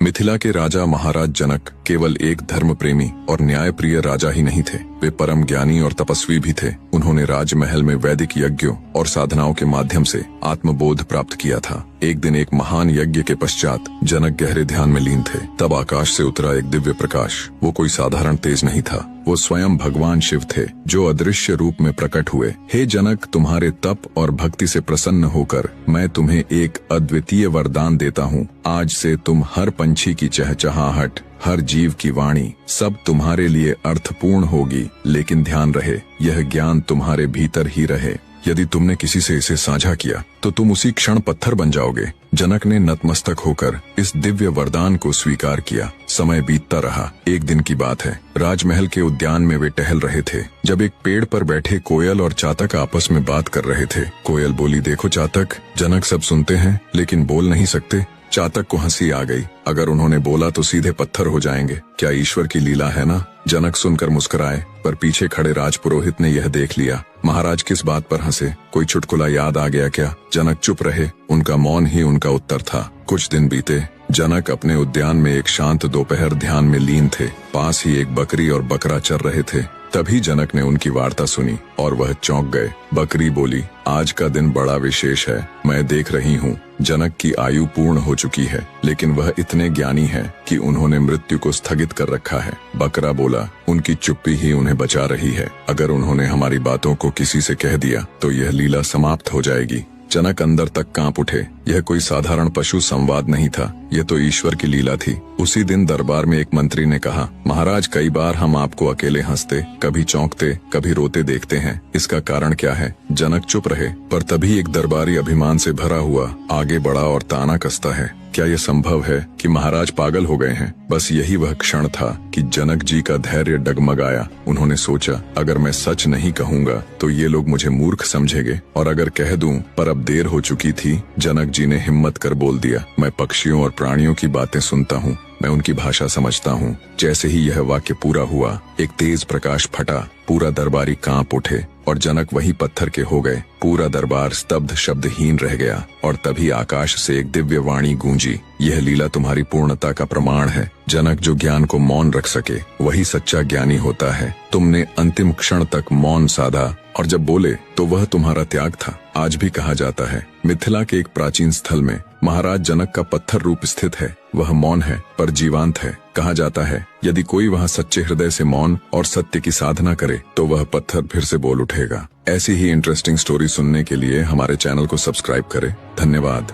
मिथिला के राजा महाराज जनक केवल एक धर्म प्रेमी और न्यायप्रिय राजा ही नहीं थे, वे परम ज्ञानी और तपस्वी भी थे। उन्होंने राजमहल में वैदिक यज्ञों और साधनाओं के माध्यम से आत्मबोध प्राप्त किया था। एक दिन एक महान यज्ञ के पश्चात जनक गहरे ध्यान में लीन थे। तब आकाश से उतरा एक दिव्य प्रकाश। वो कोई साधारण तेज नहीं था, वो स्वयं भगवान शिव थे, जो अदृश्य रूप में प्रकट हुए। हे जनक, तुम्हारे तप और भक्ति से प्रसन्न होकर मैं तुम्हें एक अद्वितीय वरदान देता हूँ। आज से तुम हर पंछी की चहचहाहट, हर जीव की वाणी, सब तुम्हारे लिए अर्थपूर्ण होगी। लेकिन ध्यान रहे, यह ज्ञान तुम्हारे भीतर ही रहे। यदि तुमने किसी से इसे साझा किया तो तुम उसी क्षण पत्थर बन जाओगे। जनक ने नतमस्तक होकर इस दिव्य वरदान को स्वीकार किया। समय बीतता रहा। एक दिन की बात है, राजमहल के उद्यान में वे टहल रहे थे, जब एक पेड़ पर बैठे कोयल और चातक आपस में बात कर रहे थे। कोयल बोली, देखो चातक, जनक सब सुनते हैं लेकिन बोल नहीं सकते। चातक को हंसी आ गई, अगर उन्होंने बोला तो सीधे पत्थर हो जाएंगे। क्या ईश्वर की लीला है ना। जनक सुनकर मुस्कुराए, पर पीछे खड़े राजपुरोहित ने यह देख लिया। महाराज किस बात पर हंसे, कोई चुटकुला याद आ गया क्या। जनक चुप रहे, उनका मौन ही उनका उत्तर था। कुछ दिन बीते। जनक अपने उद्यान में एक शांत दोपहर ध्यान में लीन थे। पास ही एक बकरी और बकरा चर रहे थे। तभी जनक ने उनकी वार्ता सुनी और वह चौंक गए। बकरी बोली, आज का दिन बड़ा विशेष है। मैं देख रही हूँ जनक की आयु पूर्ण हो चुकी है, लेकिन वह इतने ज्ञानी है कि उन्होंने मृत्यु को स्थगित कर रखा है। बकरा बोला, उनकी चुप्पी ही उन्हें बचा रही है। अगर उन्होंने हमारी बातों को किसी से कह दिया तो यह लीला समाप्त हो जाएगी। जनक अंदर तक कांप उठे। यह कोई साधारण पशु संवाद नहीं था, यह तो ईश्वर की लीला थी। उसी दिन दरबार में एक मंत्री ने कहा, महाराज, कई बार हम आपको अकेले हंसते, कभी चौंकते, कभी रोते देखते हैं। इसका कारण क्या है। जनक चुप रहे, पर तभी एक दरबारी अभिमान से भरा हुआ आगे बढ़ा और ताना कसता है, क्या यह संभव है कि महाराज पागल हो गए हैं। बस यही वह क्षण था कि जनक जी का धैर्य डगमगाया। उन्होंने सोचा, अगर मैं सच नहीं कहूँगा तो ये लोग मुझे मूर्ख समझेंगे, और अगर कह दूं, पर अब देर हो चुकी थी। जनक जी ने हिम्मत कर बोल दिया, मैं पक्षियों और प्राणियों की बातें सुनता हूँ, मैं उनकी भाषा समझता हूँ। जैसे ही यह वाक्य पूरा हुआ, एक तेज प्रकाश फटा। पूरा दरबारी कांप उठे और जनक वही पत्थर के हो गए। पूरा दरबार स्तब्ध, शब्दहीन रह गया। और तभी आकाश से एक दिव्य वाणी गूंजी, यह लीला तुम्हारी पूर्णता का प्रमाण है। जनक, जो ज्ञान को मौन रख सके वही सच्चा ज्ञानी होता है। तुमने अंतिम क्षण तक मौन साधा, और जब बोले तो वह तुम्हारा त्याग था। आज भी कहा जाता है, मिथिला के एक प्राचीन स्थल में महाराज जनक का पत्थर रूप स्थित है। वह मौन है पर जीवांत है। कहा जाता है, यदि कोई वहां सच्चे हृदय से मौन और सत्य की साधना करे तो वह पत्थर फिर से बोल उठेगा। ऐसी ही इंटरेस्टिंग स्टोरी सुनने के लिए हमारे चैनल को सब्सक्राइब करें। धन्यवाद।